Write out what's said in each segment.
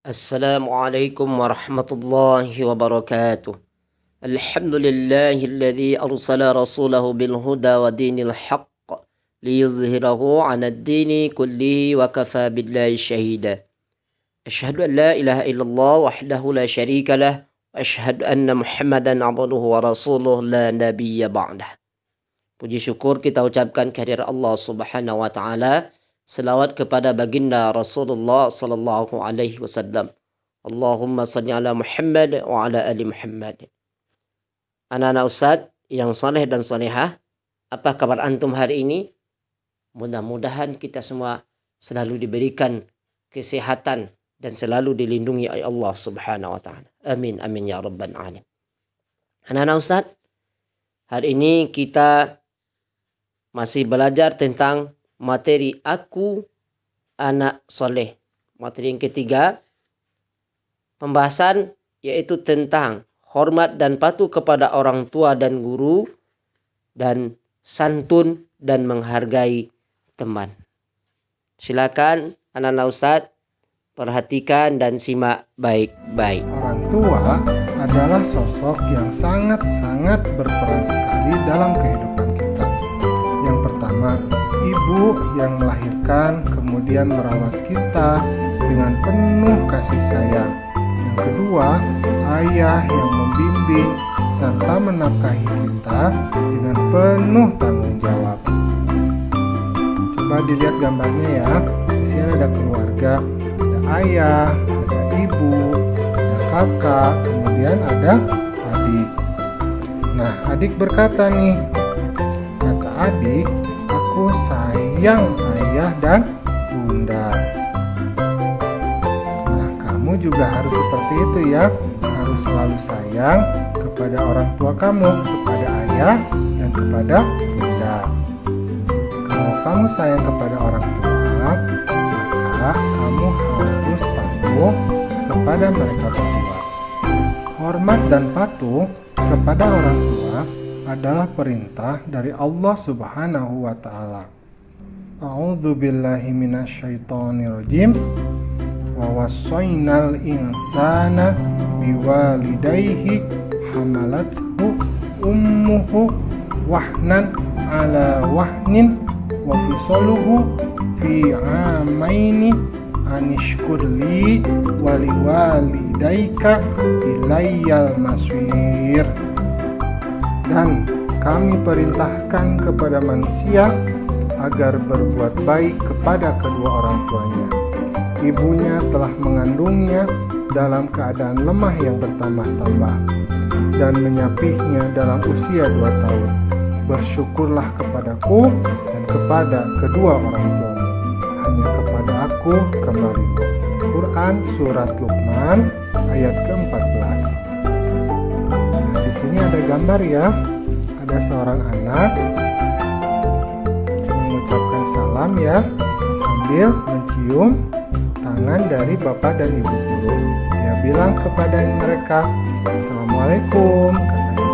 Assalamualaikum warahmatullahi wabarakatuh. Alhamdulillahilladzi arsala rasulahu bil huda wa dinil haqq liyuzhirahu 'alad dini kullihi wa kafa billahi syahida. Asyhadu an la ilaha illallah wahdahu la syarika lah wa asyhadu anna Muhammadan 'abduhu wa rasuluh la nabiyya ba'dah. Puji syukur kita ucapkan kehadirat Allah Subhanahu wa taala. Selawat kepada baginda Rasulullah sallallahu alaihi wasallam. Allahumma salli ala Muhammad wa ala ali Muhammad. Anak-anak Ustaz yang saleh dan salehah, apa kabar antum hari ini? Mudah-mudahan kita semua selalu diberikan kesehatan dan selalu dilindungi oleh Allah Subhanahu wa taala. Amin amin ya rabbal alamin. Anak-anak Ustaz, hari ini kita masih belajar tentang materi aku anak soleh. Materi yang ketiga, pembahasan yaitu tentang hormat dan patuh kepada orang tua dan guru, dan santun dan menghargai teman. Silakan anak-anak Ustaz, perhatikan dan simak baik-baik. Orang tua adalah sosok yang sangat-sangat berperan sekali dalam kehidupan kita. Yang pertama, ibu yang melahirkan kemudian merawat kita dengan penuh kasih sayang. Yang kedua, ayah yang membimbing serta menafkahi kita dengan penuh tanggung jawab. Coba dilihat gambarnya ya. Di sini ada keluarga, ada ayah, ada ibu, ada kakak, kemudian ada adik. Nah, adik berkata nih, kata adik, aku sayang ayah dan bunda. Nah, kamu juga harus seperti itu ya. Harus selalu sayang kepada orang tua kamu, kepada ayah dan kepada bunda. Kalau kamu sayang kepada orang tua, maka kamu harus patuh kepada mereka berdua. Hormat dan patuh kepada orang tua adalah perintah dari Allah Subhanahu wa taala. A'udzu billahi minasyaitonir rajim. Wa wassaynal insana biwalidayhi hamalathu ummuhu wahnan ala wahnin wa fisaluhu fi 'amaini anishkurli wa liwalidayka ilayyal masir. Dan kami perintahkan kepada manusia agar berbuat baik kepada kedua orang tuanya. Ibunya telah mengandungnya dalam keadaan lemah yang bertambah-tambah dan menyapihnya dalam usia 2 tahun. Bersyukurlah kepadaku dan kepada kedua orang tuamu. Hanya kepada aku kembalimu. Quran Surat Luqman ayat ke-14. Di sini ada gambar ya, ada seorang anak mengucapkan salam ya, sambil mencium tangan dari bapak dan ibu guru. Dia bilang kepada mereka, Assalamualaikum, katanya.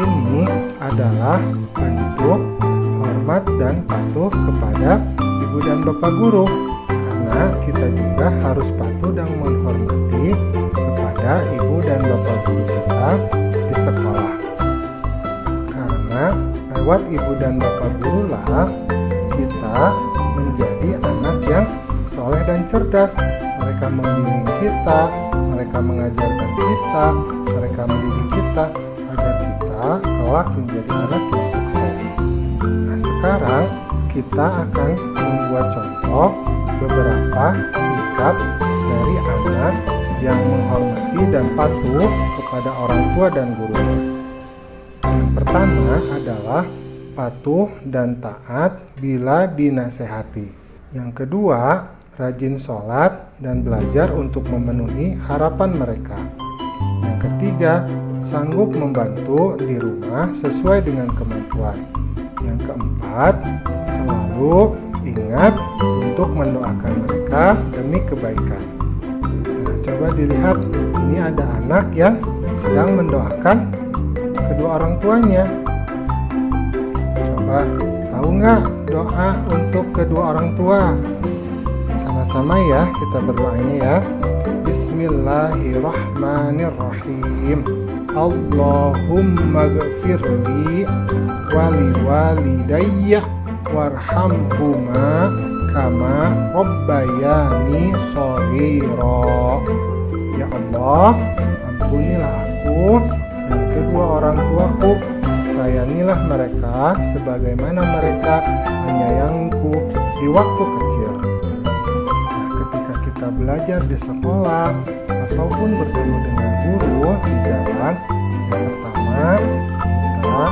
Ini adalah bentuk hormat dan patuh kepada ibu dan bapak guru, karena kita juga harus patuh dan menghormati kepada ibu dan bapak guru kita di sekolah. Karena lewat ibu dan bapak guru lah kita menjadi anak yang soleh dan cerdas. Mereka membimbing kita, mereka mengajarkan kita, mereka mendidik kita agar kita kelak menjadi anak yang sukses. Nah, sekarang kita akan membuat contoh beberapa sikap dari anak yang menghormati dan patuh kepada orang tua dan gurunya. Yang pertama adalah patuh dan taat bila dinasehati. Yang kedua, rajin sholat dan belajar untuk memenuhi harapan mereka. Yang ketiga, sanggup membantu di rumah sesuai dengan kemampuan. Yang keempat, selalu ingat untuk mendoakan mereka demi kebaikan. Nah, coba dilihat, ini ada anak yang sedang mendoakan kedua orang tuanya. Coba tahu nggak doa untuk kedua orang tua? Sama-sama ya, kita berdoanya ya. Bismillahirrahmanirrahim. Allahumma gfirli wali walidayya warhamhuma kama rabbayani shaghira. Ya Allah, ampunilah aku dan kedua orang tuaku. Sayangilah mereka sebagaimana mereka menyayangiku di waktu kecil. Nah, ketika kita belajar di sekolah ataupun bertemu dengan guru di jalan, yang pertama kita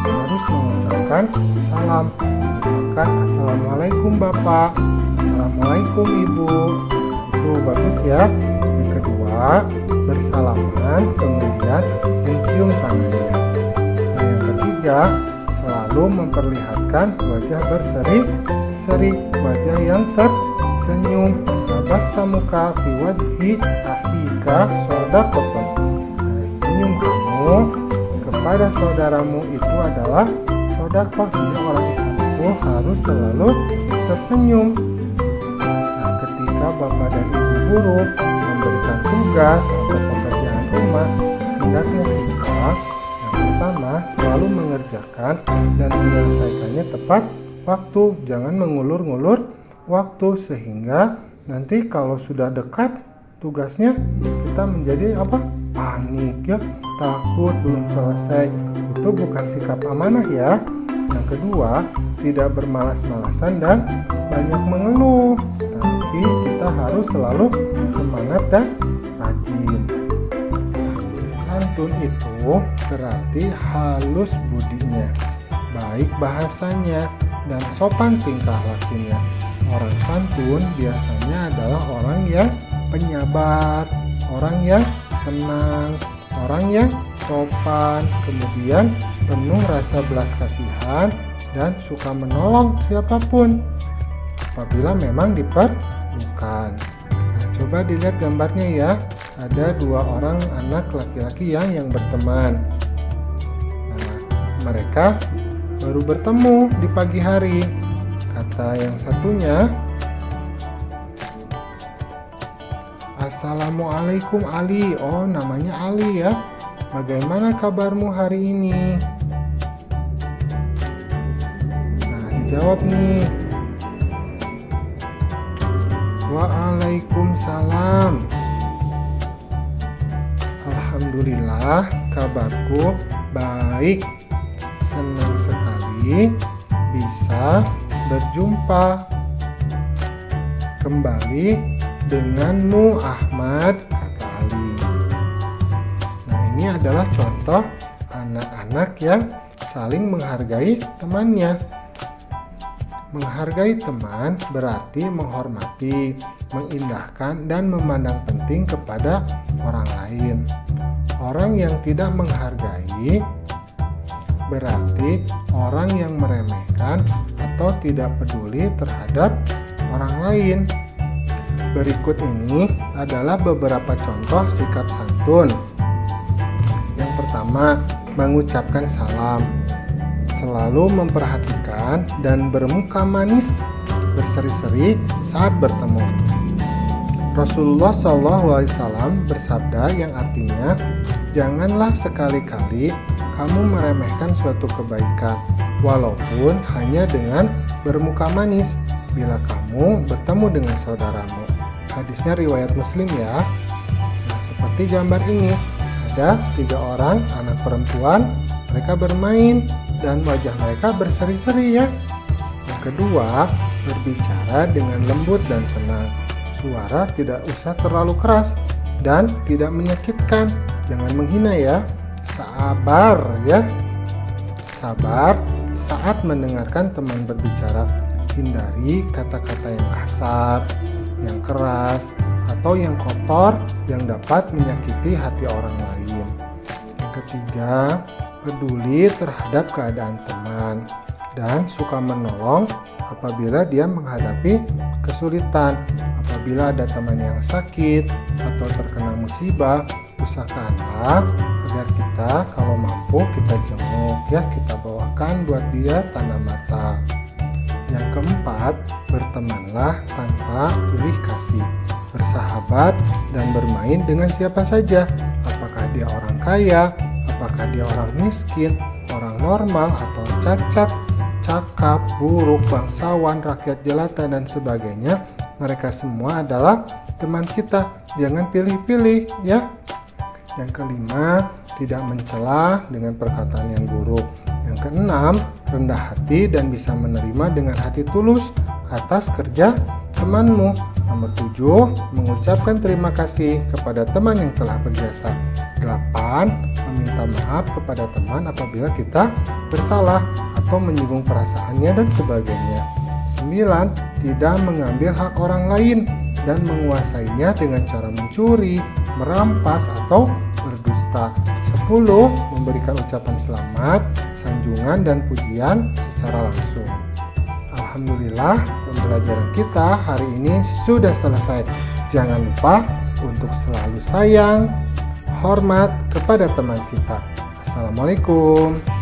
harus mengucapkan salam. Misalkan Assalamualaikum Bapak, Assalamualaikum Ibu. Itu bagus ya. Yang kedua, bersalaman kemudian mencium tangannya. Nah, yang ketiga, selalu memperlihatkan wajah berseri-seri, wajah yang tersenyum. Tabassamuka fi wajhi akhika shadaqatun. Senyum kamu kepada saudaramu itu adalah sedekah. Jadi orang Islam itu harus selalu tersenyum. Nah, ketika bapak dan ibu guru memberikan tugas atau pekerjaan rumah, hendaknya kita yang pertama selalu mengerjakan dan menyelesaikannya tepat waktu. Jangan mengulur-ngulur waktu sehingga nanti kalau sudah dekat tugasnya kita menjadi panik ya, takut belum selesai. Itu bukan sikap amanah ya. Yang kedua, tidak bermalas-malasan dan banyak mengeluh, tapi kita harus selalu semangat dan rajin. Santun itu berarti halus budinya, baik bahasanya, dan sopan tingkah lakunya. Orang santun biasanya adalah orang yang penyabar, orang yang tenang, orang yang sopan, kemudian penuh rasa belas kasihan dan suka menolong siapapun apabila memang diperlukan. Nah, coba dilihat gambarnya ya. Ada dua orang anak laki-laki yang berteman. Nah, mereka baru bertemu di pagi hari. Kata yang satunya, Assalamualaikum Ali. Oh, namanya Ali ya. Bagaimana kabarmu hari ini? Nah, dijawab nih. Waalaikumsalam. Alhamdulillah, kabarku baik. Senang sekali bisa berjumpa kembali denganmu Ahmad, kata Ali. Nah, ini adalah contoh anak-anak yang saling menghargai temannya. Menghargai teman berarti menghormati, mengindahkan, dan memandang penting kepada orang lain. Orang yang tidak menghargai berarti orang yang meremehkan atau tidak peduli terhadap orang lain. Berikut ini adalah beberapa contoh sikap santun. Yang pertama, mengucapkan salam. Selalu memperhatikan dan bermuka manis, berseri-seri saat bertemu. Rasulullah SAW bersabda yang artinya, janganlah sekali-kali kamu meremehkan suatu kebaikan, walaupun hanya dengan bermuka manis bila kamu bertemu dengan saudaramu. Hadisnya riwayat Muslim ya. Nah, seperti gambar ini, ada 3 orang anak perempuan, mereka bermain dan wajah mereka berseri-seri ya. Yang kedua, berbicara dengan lembut dan tenang. Suara tidak usah terlalu keras dan tidak menyakitkan. Jangan menghina ya. Sabar ya. Sabar saat mendengarkan teman berbicara. Hindari kata-kata yang kasar, yang keras, atau yang kotor yang dapat menyakiti hati orang lain. Yang ketiga, peduli terhadap keadaan teman dan suka menolong apabila dia menghadapi kesulitan. Apabila ada teman yang sakit atau terkena musibah, usahakanlah agar kita kalau mampu kita jenguk ya, kita bawakan buat dia tanda mata. Yang keempat, bertemanlah tanpa pilih kasih, bersahabat dan bermain dengan siapa saja, apakah dia orang kaya, apakah dia orang miskin, orang normal atau cacat, cakap, buruk, bangsawan, rakyat jelata dan sebagainya. Mereka semua adalah teman kita, jangan pilih-pilih ya. Yang kelima, tidak mencela dengan perkataan yang buruk. Yang keenam, rendah hati dan bisa menerima dengan hati tulus atas kerja temanmu. Nomor 7, mengucapkan terima kasih kepada teman yang telah berjasa. 8, meminta maaf kepada teman apabila kita bersalah atau menyinggung perasaannya dan sebagainya. 9, tidak mengambil hak orang lain dan menguasainya dengan cara mencuri, merampas atau berdusta. 10, memberikan ucapan selamat, sanjungan dan pujian secara langsung. Alhamdulillah, pembelajaran kita hari ini sudah selesai. Jangan lupa untuk selalu sayang, hormat kepada teman kita. Assalamualaikum.